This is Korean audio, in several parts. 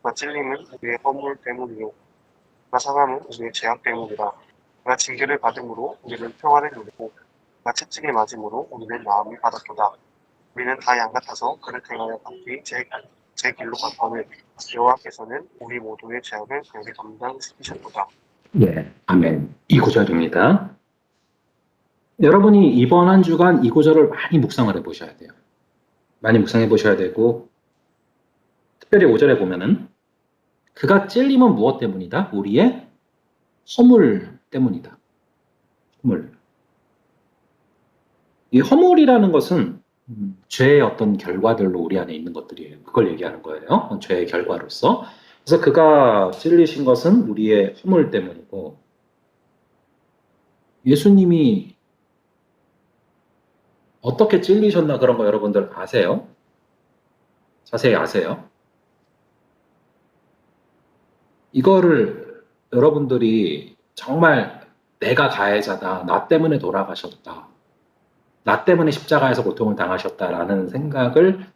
그가 찔림은 우리의 허물 때문이요 그가 상함은 우리의 죄악 때문이라. 그가 징계를 받음으로 우리는 평안을 누리고 그가 채찍에 맞음으로 우리는 나음을 받았도다. 우리는 다 양 같아서 그를 행하여 각기 제 길로 갔거늘 여호와께서는 우리 모두의 죄악을 그에게 담당시키셨도다. 예, 아멘. 이 구절입니다. 여러분이 이번 한 주간 이 구절을 많이 묵상을 해보셔야 돼요. 많이 묵상해 보셔야 되고, 특별히 5절에 보면은 그가 찔림은 무엇 때문이다? 우리의 허물 때문이다. 허물. 이 허물이라는 것은 죄의 어떤 결과들로 우리 안에 있는 것들이에요. 그걸 얘기하는 거예요. 죄의 결과로서. 그래서 그가 찔리신 것은 우리의 허물 때문이고, 예수님이 어떻게 찔리셨나 그런 거 여러분들 아세요? 자세히 아세요? 이거를 여러분들이 정말 내가 가해자다, 나 때문에 돌아가셨다, 나 때문에 십자가에서 고통을 당하셨다라는 생각을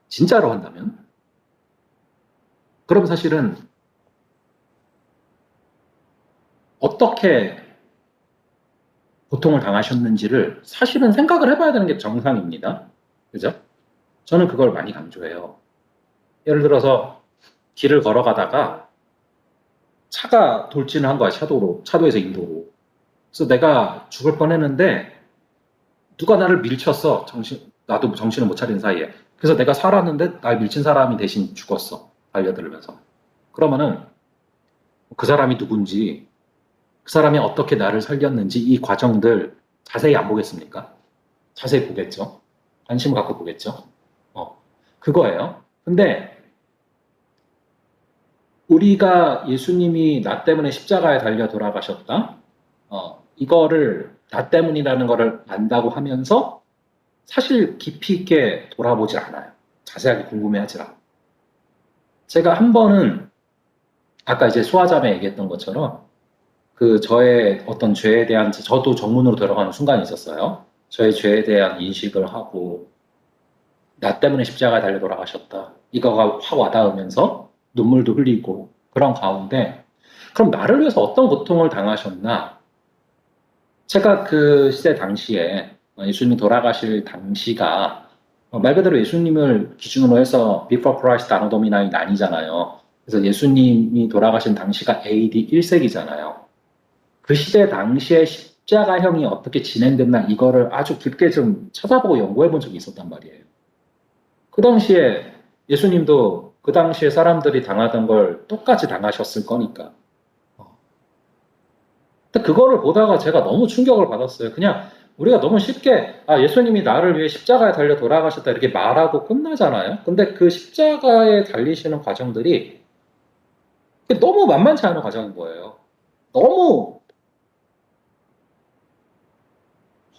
진짜로 한다면, 그럼 사실은 어떻게 고통을 당하셨는지를 사실은 생각을 해봐야 되는 게 정상입니다. 그죠? 저는 그걸 많이 강조해요. 예를 들어서 길을 걸어가다가 차가 돌진을 한 거야, 차도에서 인도로. 그래서 내가 죽을 뻔했는데 누가 나를 밀쳤어. 나도 정신을 못 차린 사이에. 그래서 내가 살았는데 날 밀친 사람이 대신 죽었어. 달려들면서. 그러면은 그 사람이 누군지, 그 사람이 어떻게 나를 살렸는지 이 과정들 자세히 안 보겠습니까? 자세히 보겠죠. 관심을 갖고 보겠죠. 그거예요. 근데 우리가 예수님이 나 때문에 십자가에 달려 돌아가셨다. 이거를 나 때문이라는 거를 안다고 하면서 사실 깊이 있게 돌아보지 않아요. 자세하게 궁금해하지 않아요. 제가 한 번은 아까 이제 수아자매 얘기했던 것처럼 저의 어떤 죄에 대한, 저도 정문으로 들어가는 순간이 있었어요. 저의 죄에 대한 인식을 하고 나 때문에 십자가에 달려 돌아가셨다. 이거가 확 와닿으면서 눈물도 흘리고 그런 가운데, 그럼 나를 위해서 어떤 고통을 당하셨나? 제가 그 시대 당시에 예수님이 돌아가실 당시가 말 그대로 예수님을 기준으로 해서 Before Christ Anno Domini 아니잖아요. 그래서 예수님이 돌아가신 당시가 AD 1세기잖아요. 그 시대 당시에 십자가형이 어떻게 진행됐나 이거를 아주 깊게 좀 찾아보고 연구해 본 적이 있었단 말이에요. 그 당시에 예수님도 그 당시에 사람들이 당하던 걸 똑같이 당하셨을 거니까. 근데 그거를 보다가 제가 너무 충격을 받았어요. 그냥 우리가 너무 쉽게 예수님이 나를 위해 십자가에 달려 돌아가셨다 이렇게 말하고 끝나잖아요. 근데 그 십자가에 달리시는 과정들이 너무 만만치 않은 과정인 거예요. 너무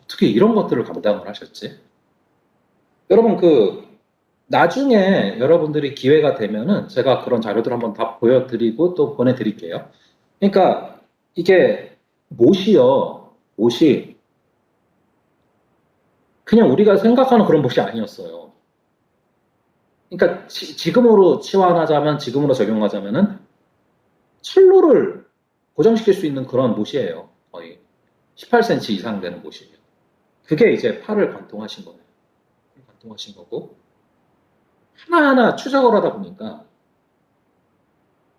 어떻게 이런 것들을 감당을 하셨지? 여러분 나중에 여러분들이 기회가 되면은 제가 그런 자료들 한번 다 보여드리고 또 보내드릴게요. 그러니까 이게 못이 그냥 우리가 생각하는 그런 못이 아니었어요. 그러니까 지금으로 치환하자면, 지금으로 적용하자면은 철로를 고정시킬 수 있는 그런 못이에요. 거의 18cm 이상 되는 못이에요. 그게 이제 팔을 관통하신 거예요. 관통하신 거고, 하나하나 추적을 하다 보니까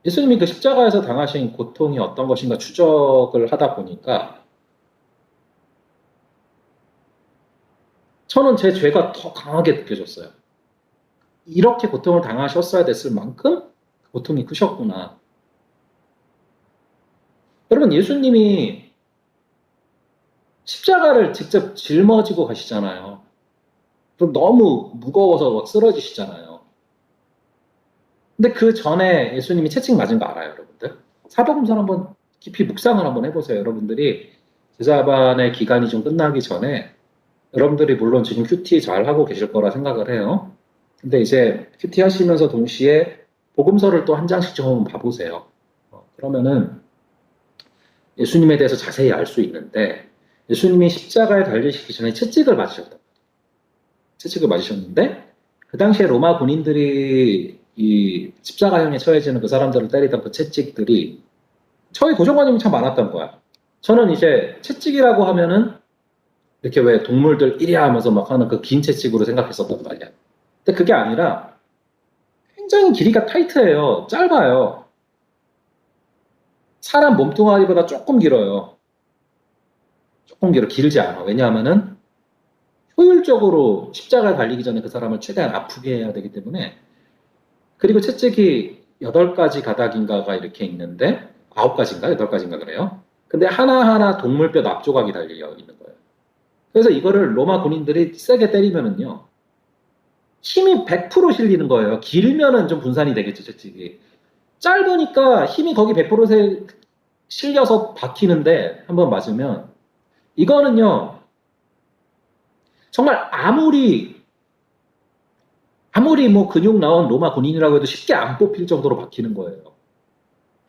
예수님이 그 십자가에서 당하신 고통이 어떤 것인가 추적을 하다 보니까 저는 제 죄가 더 강하게 느껴졌어요. 이렇게 고통을 당하셨어야 됐을 만큼 고통이 크셨구나. 여러분, 예수님이 십자가를 직접 짊어지고 가시잖아요. 너무 무거워서 막 쓰러지시잖아요. 근데 그 전에 예수님이 채찍 맞은 거 알아요, 여러분들? 사복음서 한번 깊이 묵상을 한번 해보세요. 여러분들이 제자반의 기간이 좀 끝나기 전에 여러분들이 물론 지금 큐티 잘 하고 계실 거라 생각을 해요. 근데 이제 큐티 하시면서 동시에 복음서를 또 한 장씩 좀 봐보세요. 그러면은 예수님에 대해서 자세히 알 수 있는데, 예수님이 십자가에 달리시기 전에 채찍을 맞으셨다. 채찍을 맞으셨는데 그 당시에 로마 군인들이 이 십자가형에 처해지는 그 사람들을 때리던 그 채찍들이 저희 고정관념이 참 많았던 거야. 저는 이제 채찍이라고 하면은 이렇게 왜 동물들 이리야 하면서 막 하는 그 긴 채찍으로 생각했었단 말이야. 근데 그게 아니라 굉장히 길이가 타이트해요. 짧아요. 사람 몸뚱아리보다 조금 길어요. 조금 길지 않아. 왜냐하면은 효율적으로 십자가에 달리기 전에 그 사람을 최대한 아프게 해야 되기 때문에. 그리고 채찍이 8가지 가닥인가가 이렇게 있는데 9가지인가 8가지인가 그래요. 근데 하나하나 동물뼈 납조각이 달려 있는 거예요. 그래서 이거를 로마 군인들이 세게 때리면은요. 힘이 100% 실리는 거예요. 길면은 좀 분산이 되겠죠, 채찍이. 짧으니까 힘이 거기 100% 실려서 박히는데 한번 맞으면 이거는요. 정말 아무리 뭐 근육 나온 로마 군인이라고 해도 쉽게 안 뽑힐 정도로 박히는 거예요.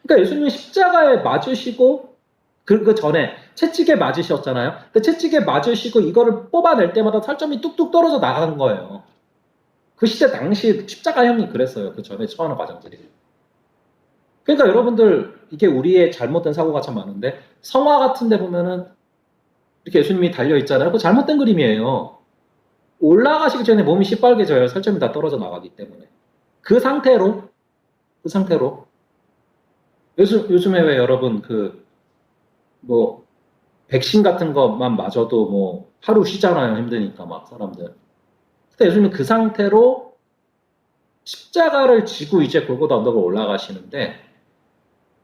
그러니까 예수님이 십자가에 맞으시고 그 전에 채찍에 맞으셨잖아요. 그 채찍에 맞으시고 이거를 뽑아낼 때마다 살점이 뚝뚝 떨어져 나가는 거예요. 그 시대 당시 십자가형이 그랬어요. 그 전에 처하는 과정들이. 그러니까 여러분들 이게 우리의 잘못된 사고가 참 많은데 성화 같은 데 보면은 이렇게 예수님이 달려 있잖아요. 그거 잘못된 그림이에요. 올라가시기 전에 몸이 시뻘개져요. 살점이 다 떨어져 나가기 때문에. 그 상태로 요즘에 왜 여러분 뭐 백신 같은 것만 맞아도 뭐 하루 쉬잖아요. 힘드니까 막 사람들. 근데 요즘은 그 상태로 십자가를 지고 이제 골고다 언덕을 올라가시는데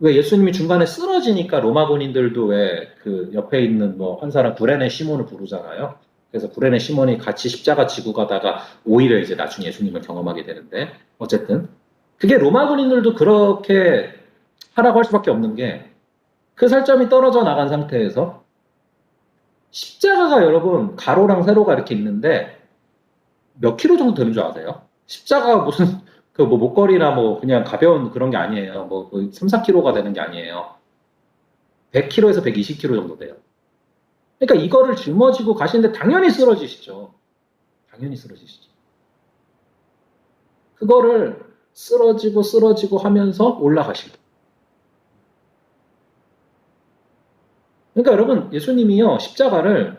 왜 예수님이 중간에 쓰러지니까 로마 군인들도 왜 그 옆에 있는 뭐 한 사람 구레네 시몬을 부르잖아요. 그래서 구레네 시몬이 같이 십자가 지고 가다가 오히려 이제 나중에 예수님을 경험하게 되는데 어쨌든 그게 로마 군인들도 그렇게 하라고 할 수밖에 없는 게 그 살점이 떨어져 나간 상태에서 십자가가 여러분 가로랑 세로가 이렇게 있는데 몇 킬로 정도 되는 줄 아세요? 십자가가 무슨 그 뭐 목걸이나 뭐 그냥 가벼운 그런 게 아니에요. 뭐 3, 4킬로가 되는 게 아니에요. 100킬로에서 120킬로 정도 돼요. 그러니까 이거를 짊어지고 가시는데 당연히 쓰러지시죠. 당연히 쓰러지시죠. 그거를 쓰러지고 하면서 올라가시고. 그러니까 여러분 예수님이요 십자가를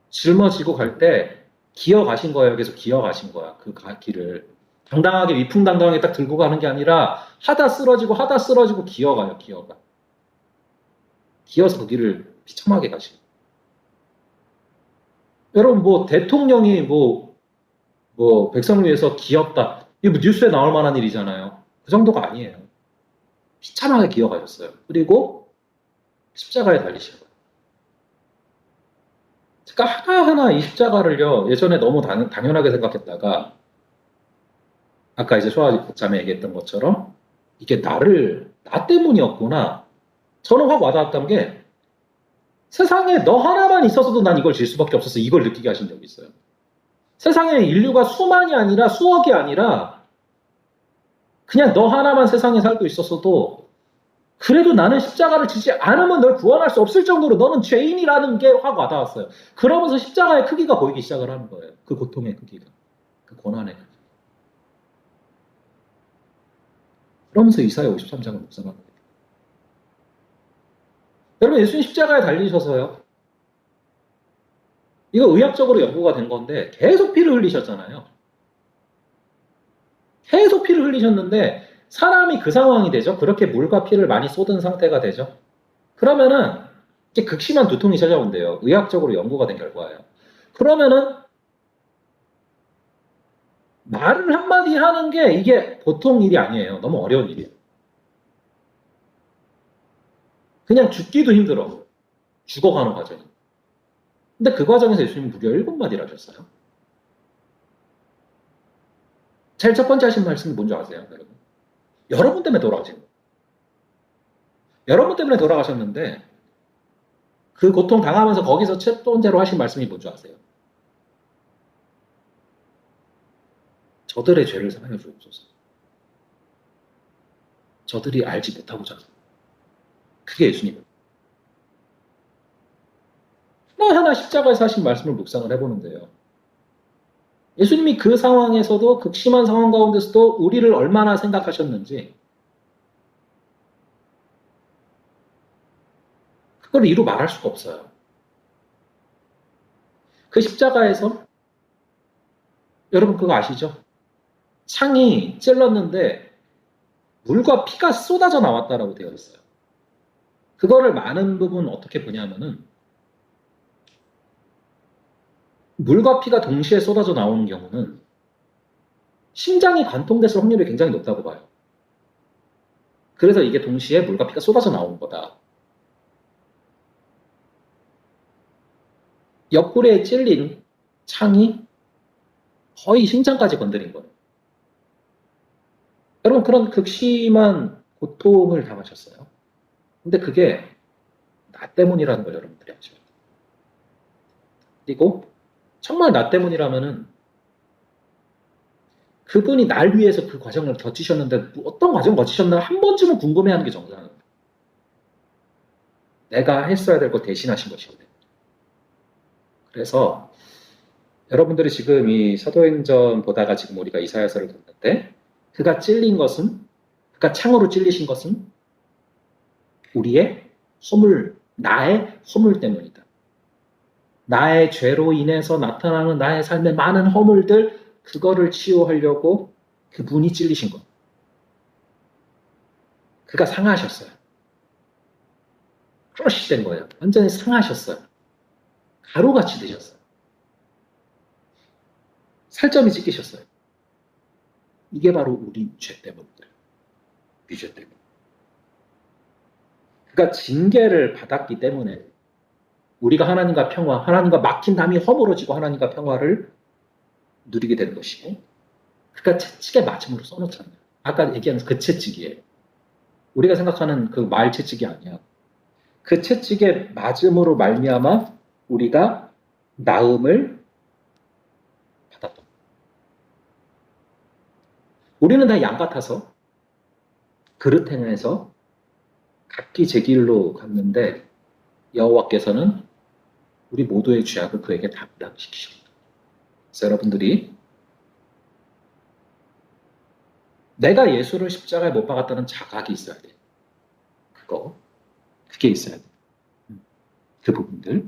짊어지고 갈 때 기어가신 거예요. 계속 기어가신 거야. 그 길을. 당당하게 위풍당당하게 딱 들고 가는 게 아니라 하다 쓰러지고 기어가요. 기어가. 기어서 그 길을 비참하게 가시고. 여러분 뭐 대통령이 뭐 백성을 위해서 기었다. 이거 뭐 뉴스에 나올 만한 일이잖아요. 그 정도가 아니에요. 비참하게 기어가셨어요. 그리고 십자가에 달리신 거예요. 그러니까 하나하나 이 십자가를요. 예전에 너무 당연하게 생각했다가 아까 이제 소아 자매 얘기했던 것처럼 이게 나 때문이었구나. 저는 확 와닿았던 게 세상에 너 하나만 있었어도 난 이걸 질 수밖에 없었어. 이걸 느끼게 하신 적이 있어요. 세상에 인류가 수만이 아니라 수억이 아니라 그냥 너 하나만 세상에 살고 있었어도 그래도 나는 십자가를 지지 않으면 널 구원할 수 없을 정도로 너는 죄인이라는 게 확 와닿았어요. 그러면서 십자가의 크기가 보이기 시작을 하는 거예요. 그 고통의 크기가. 그 고난의 크기가. 그러면서 이사야 53장을 묵상하는 거예요. 여러분 예수님 십자가에 달리셔서요. 이거 의학적으로 연구가 된 건데 계속 피를 흘리셨잖아요. 계속 피를 흘리셨는데 사람이 그 상황이 되죠. 그렇게 물과 피를 많이 쏟은 상태가 되죠. 그러면은 이게 극심한 두통이 찾아온대요. 의학적으로 연구가 된 결과예요. 그러면은 말을 한마디 하는 게 이게 보통 일이 아니에요. 너무 어려운 일이에요. 그냥 죽기도 힘들어. 죽어가는 과정이. 근데 그 과정에서 예수님이 무려 7마디를 하셨어요. 제일 첫 번째 하신 말씀이 뭔지 아세요, 여러분? 여러분 때문에 돌아가신 거예요. 여러분 때문에 돌아가셨는데 그 고통 당하면서 거기서 첫 번째로 하신 말씀이 뭔지 아세요? 저들의 죄를 사하여 주옵소서. 저들이 알지 못하고자 하소서. 그게 예수님이에요. 하나하나 십자가에서 하신 말씀을 묵상을 해보는데요. 예수님이 그 상황에서도 극심한 상황 가운데서도 우리를 얼마나 생각하셨는지 그걸 이루 말할 수가 없어요. 그 십자가에서 여러분 그거 아시죠? 창이 찔렀는데 물과 피가 쏟아져 나왔다라고 되어 있어요. 그거를 많은 부분 어떻게 보냐면은 물과 피가 동시에 쏟아져 나오는 경우는 심장이 관통됐을 확률이 굉장히 높다고 봐요. 그래서 이게 동시에 물과 피가 쏟아져 나오는 거다. 옆구리에 찔린 창이 거의 심장까지 건드린 거예요. 여러분 그런 극심한 고통을 당하셨어요. 근데 그게 나 때문이라는 걸 여러분들이 아셔야 돼요. 그리고 정말 나 때문이라면은 그분이 날 위해서 그 과정을 거치셨는데 어떤 과정을 거치셨나 한 번쯤은 궁금해하는 게 정상이에요. 내가 했어야 될 거 대신하신 것이거든요. 그래서 여러분들이 지금 이 사도행전 보다가 지금 우리가 이사야서를 듣는데 그가 찔린 것은 그가 창으로 찔리신 것은 우리의 허물, 나의 허물 때문이다. 나의 죄로 인해서 나타나는 나의 삶의 많은 허물들 그거를 치유하려고 그분이 찔리신 것. 그가 상하셨어요. 크러쉬 된 거예요. 완전히 상하셨어요. 가루같이 되셨어요. 살점이 찢기셨어요. 이게 바로 우리 죄 때문이에요. 우리 죄 때문에. 그가 징계를 받았기 때문에 우리가 하나님과 평화, 하나님과 막힌 담이 허물어지고 하나님과 평화를 누리게 되는 것이고 그가 채찍에 맞음으로 써놓잖아요. 아까 얘기한 그 채찍이에요. 우리가 생각하는 그 말 채찍이 아니야. 그 채찍에 맞음으로 말미암아 우리가 나음을 받았던. 우리는 다 양 같아서 그릇 행해서 각기 제 길로 갔는데 여호와께서는 우리 모두의 죄악을 그에게 담당시키셨다. 그래서 여러분들이 내가 예수를 십자가에 못 박았다는 자각이 있어야 돼요. 그게 있어야 돼요. 그 부분들.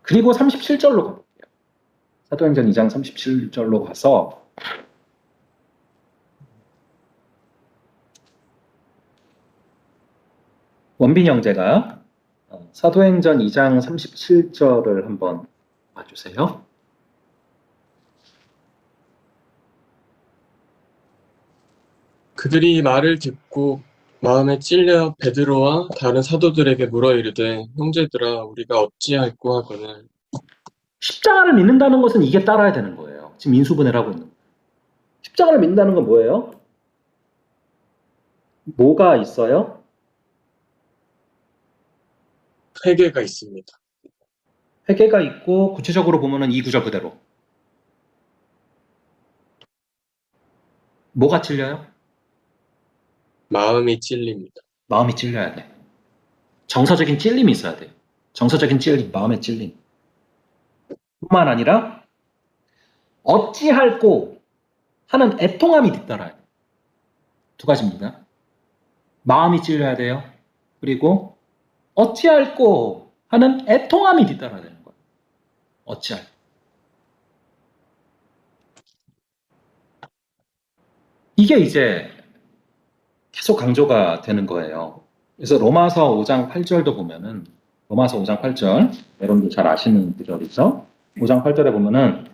그리고 37절로 가볼게요. 사도행전 2장 37절로 가서 원빈 형제가 사도행전 2장 37절을 한번 봐주세요. 그들이 말을 듣고 마음에 찔려 베드로와 다른 사도들에게 물어 이르되 형제들아 우리가 어찌할꼬 하거늘 십자가를 믿는다는 것은 이게 따라야 되는 거예요. 지금 인수분해를 하고 있는 거예요. 십자가를 믿는다는 건 뭐예요? 뭐가 있어요? 회개가 있습니다. 회개가 있고 구체적으로 보면은 이 구절 그대로 뭐가 찔려요? 마음이 찔립니다. 마음이 찔려야 돼. 정서적인 찔림이 있어야 돼요. 정서적인 찔림, 마음의 찔림. 뿐만 아니라 어찌할꼬 하는 애통함이 뒤따라야 돼요. 두 가지입니다. 마음이 찔려야 돼요. 그리고 어찌할꼬 하는 애통함이 뒤따라야 되는 거예요. 어찌할. 이게 이제 계속 강조가 되는 거예요. 그래서 로마서 5장 8절도 보면은 로마서 5장 8절 여러분들 잘 아시는 구절이죠. 5장 8절에 보면은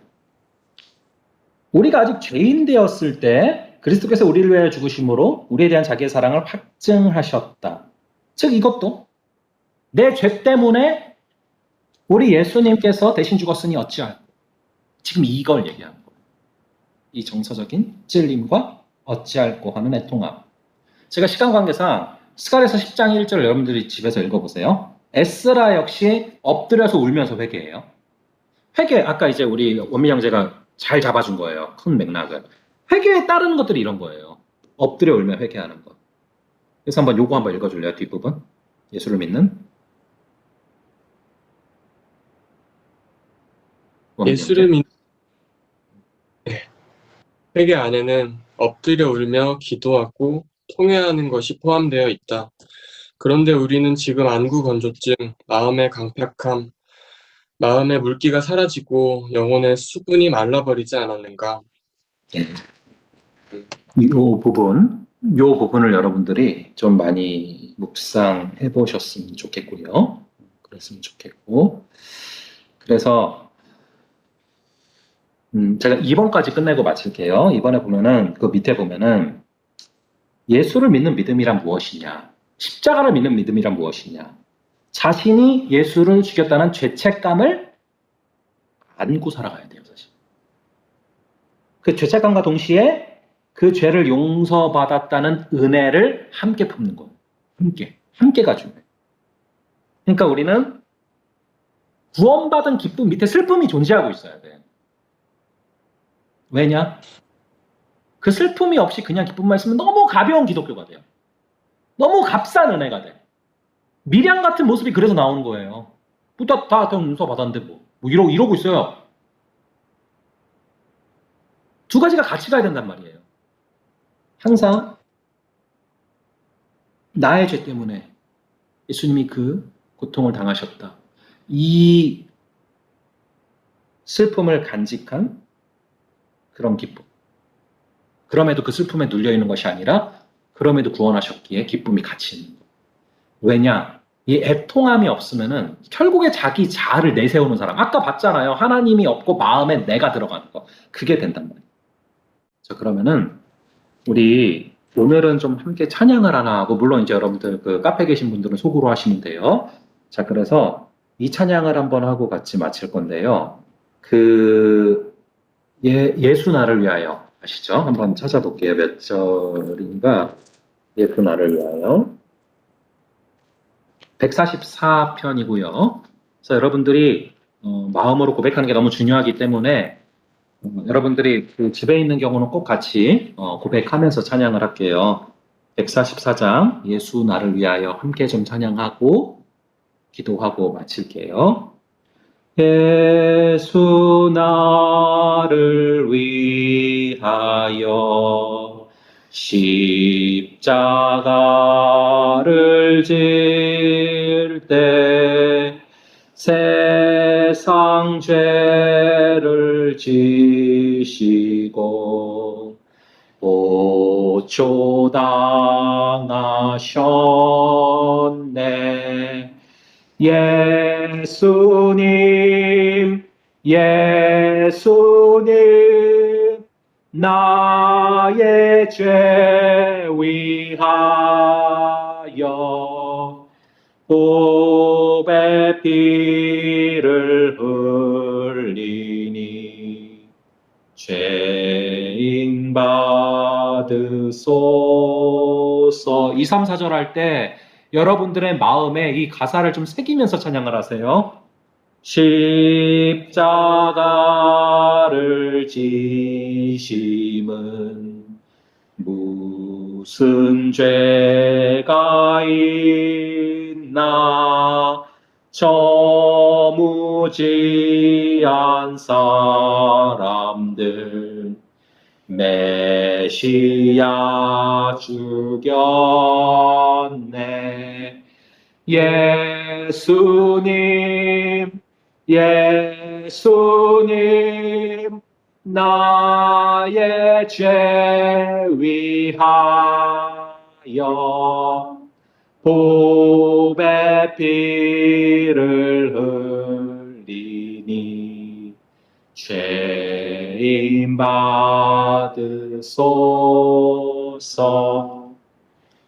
우리가 아직 죄인 되었을 때 그리스도께서 우리를 위하여 죽으심으로 우리에 대한 자기의 사랑을 확증하셨다. 즉 이것도 내 죄 때문에 우리 예수님께서 대신 죽었으니 어찌할꼬. 지금 이걸 얘기하는 거예요. 이 정서적인 찔림과 어찌할꼬 하는 애통함. 제가 시간 관계상 스가랴서 10장 1절 여러분들이 집에서 읽어보세요. 에스라 역시 엎드려서 울면서 회개해요. 회개, 아까 이제 우리 원민 형제가 잘 잡아준 거예요. 큰 맥락을. 회개에 따르는 것들이 이런 거예요. 엎드려 울며 회개하는 것. 그래서 요거 한번 읽어줄래요? 뒷부분. 예수를 믿는 예수를 믿는 회개 안에는 엎드려 울며 기도하고 통회하는 것이 포함되어 있다. 그런데 우리는 지금 안구 건조증, 마음의 강팍함, 마음의 물기가 사라지고 영혼의 수분이 말라버리지 않았는가? 요 부분을 여러분들이 좀 많이 묵상해 보셨으면 좋겠고요. 그랬으면 좋겠고. 그래서, 제가 2번까지 끝내고 마칠게요. 이번에 보면은, 그 밑에 보면은, 예수를 믿는 믿음이란 무엇이냐? 십자가를 믿는 믿음이란 무엇이냐? 자신이 예수를 죽였다는 죄책감을 안고 살아가야 돼요, 사실. 그 죄책감과 동시에 그 죄를 용서받았다는 은혜를 함께 품는 거예요. 함께가 중요해요. 그러니까 우리는 구원받은 기쁨 밑에 슬픔이 존재하고 있어야 돼. 왜냐? 그 슬픔이 없이 그냥 기쁨만 있으면 너무 가벼운 기독교가 돼요. 너무 값싼 은혜가 돼. 미량 같은 모습이 그래서 나오는 거예요. 다 용서받았는데 이러고 있어요. 두 가지가 같이 가야 된단 말이에요. 항상 나의 죄 때문에 예수님이 그 고통을 당하셨다. 이 슬픔을 간직한 그런 기쁨. 그럼에도 그 슬픔에 눌려있는 것이 아니라 그럼에도 구원하셨기에 기쁨이 같이 있는 거. 왜냐? 이 애통함이 없으면은 결국에 자기 자아를 내세우는 사람. 아까 봤잖아요. 하나님이 없고 마음에 내가 들어가는 거. 그게 된단 말이에요. 자, 그러면은 우리 오늘은 좀 함께 찬양을 하나 하고, 물론 이제 여러분들 그 카페 계신 분들은 속으로 하시면 돼요. 자, 그래서 이 찬양을 한번 하고 같이 마칠 건데요. 예수 나를 위하여 아시죠? 한번 찾아볼게요. 몇 절인가? 예수 나를 위하여. 144편이고요. 그래서 여러분들이 마음으로 고백하는 게 너무 중요하기 때문에 여러분들이 그 집에 있는 경우는 꼭 같이 고백하면서 찬양을 할게요. 144장 예수 나를 위하여 함께 좀 찬양하고 기도하고 마칠게요. 예수 나를 위하여 십자가를 질 때 세상 죄를 지시고 보초당하셨네. 예수님 나의 죄 위하여 보배 피를 흘리니 죄인 받으소서. 2, 3, 4절 할 때 여러분들의 마음에 이 가사를 좀 새기면서 찬양을 하세요. 십자가를 지심은 무슨 죄가 있나 저 무지한 사람들 메시아 죽였네. 예수님 나의 죄 위하여 보배 피를 흘리니 죄인 받으소서.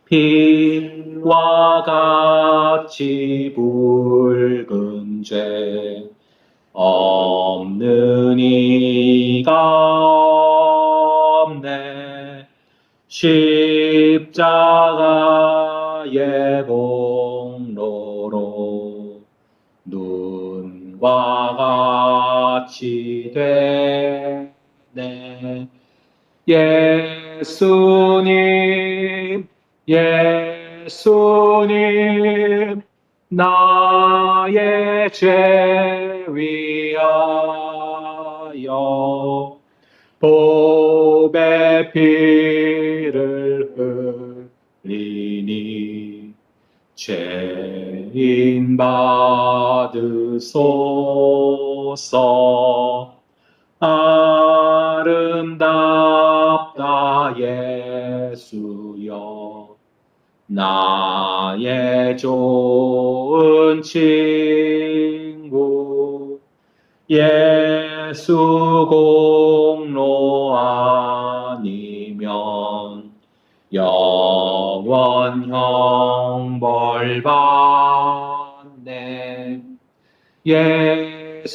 피와 같이 붉은 죄 없는 이가 없네. 십자가의 공로로 눈과 같이 되네. 예수님 나의 죄 위하여 복의 피를 흘리니 죄인 받으소서. 아름답다 예수여, 나의 좋은 친구. 예수 공로 아니면 영원 형벌 받네. 예수님,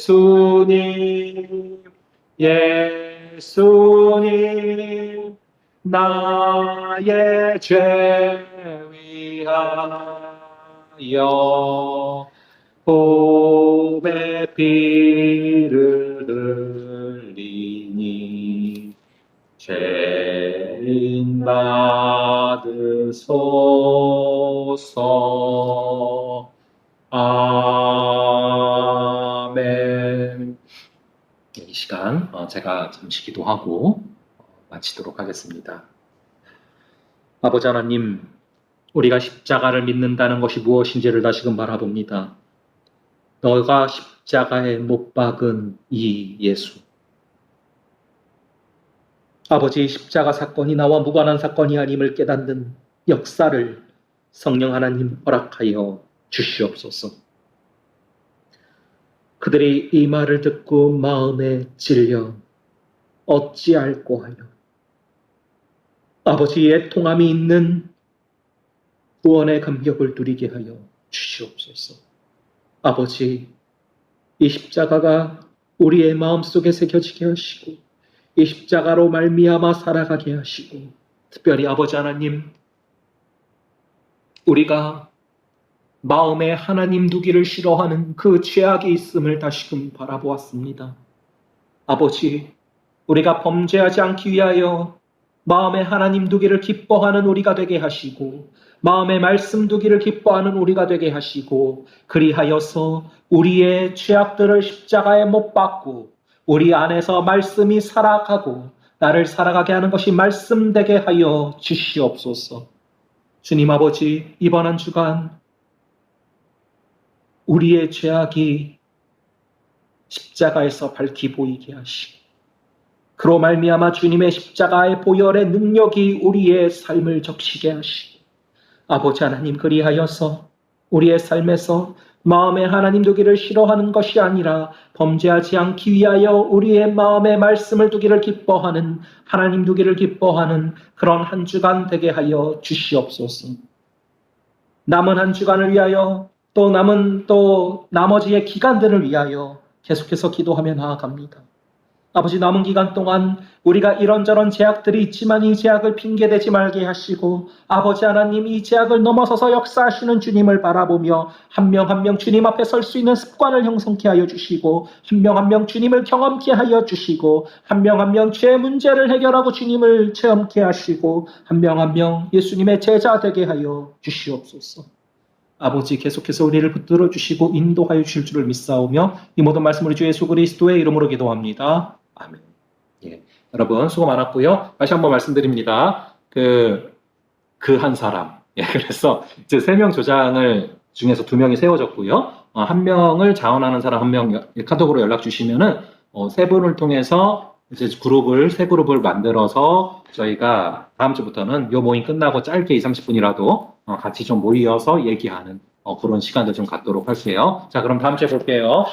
예수님, 나의 죄 위하여 복의 피를 흘리니 죄인 받으소서. 아멘. 이 시간 제가 잠시 기도하고 마치도록 하겠습니다. 아버지 하나님, 우리가 십자가를 믿는다는 것이 무엇인지를 다시금 바라봅니다. 너가 십자가에 못 박은 이 예수. 아버지, 십자가 사건이 나와 무관한 사건이 아님을 깨닫는 역사를 성령 하나님 허락하여 주시옵소서. 그들이 이 말을 듣고 마음에 찔려 어찌할꼬 하여 아버지의 통함이 있는 구원의 감격을 누리게 하여 주시옵소서. 아버지, 이 십자가가 우리의 마음속에 새겨지게 하시고 이 십자가로 말미암아 살아가게 하시고, 특별히 아버지 하나님, 우리가 마음에 하나님 두기를 싫어하는 그 죄악이 있음을 다시금 바라보았습니다. 아버지, 우리가 범죄하지 않기 위하여 마음에 하나님 두기를 기뻐하는 우리가 되게 하시고 마음에 말씀 두기를 기뻐하는 우리가 되게 하시고, 그리하여서 우리의 죄악들을 십자가에 못 박고 우리 안에서 말씀이 살아가고 나를 살아가게 하는 것이 말씀되게 하여 주시옵소서. 주님 아버지, 이번 한 주간 우리의 죄악이 십자가에서 밝히 보이게 하시고 그로 말미암아 주님의 십자가의 보혈의 능력이 우리의 삶을 적시게 하시고, 아버지 하나님, 그리하여서 우리의 삶에서 마음에 하나님 두기를 싫어하는 것이 아니라 범죄하지 않기 위하여 우리의 마음에 말씀을 두기를 기뻐하는, 하나님 두기를 기뻐하는 그런 한 주간 되게 하여 주시옵소서. 남은 한 주간을 위하여 또 나머지의 기간들을 위하여 계속해서 기도하며 나아갑니다. 아버지, 남은 기간 동안 우리가 이런저런 제약들이 있지만 이 제약을 핑계대지 말게 하시고, 아버지 하나님, 이 제약을 넘어서서 역사하시는 주님을 바라보며 한 명 한 명 주님 앞에 설 수 있는 습관을 형성케 하여 주시고, 한 명 한 명 주님을 경험케 하여 주시고, 한 명 한 명 죄의 문제를 해결하고 주님을 체험케 하시고, 한 명 한 명 예수님의 제자 되게 하여 주시옵소서. 아버지, 계속해서 우리를 붙들어 주시고 인도하여 주실 줄을 믿사오며 이 모든 말씀 우리 주 예수 그리스도의 이름으로 기도합니다. 아멘. 예, 여러분 수고 많았고요. 다시 한번 말씀드립니다. 그 한 사람. 예, 그래서 이제 3명 조장을 중에서 2명이 세워졌고요. 한 명을 자원하는 사람 1명 카톡으로 연락 주시면은 3분을 통해서 이제 새 그룹을 만들어서 저희가 다음 주부터는 요 모임 끝나고 짧게 20-30분이라도 같이 좀 모여서 얘기하는 그런 시간들 좀 갖도록 할게요. 자, 그럼 다음 주에 볼게요.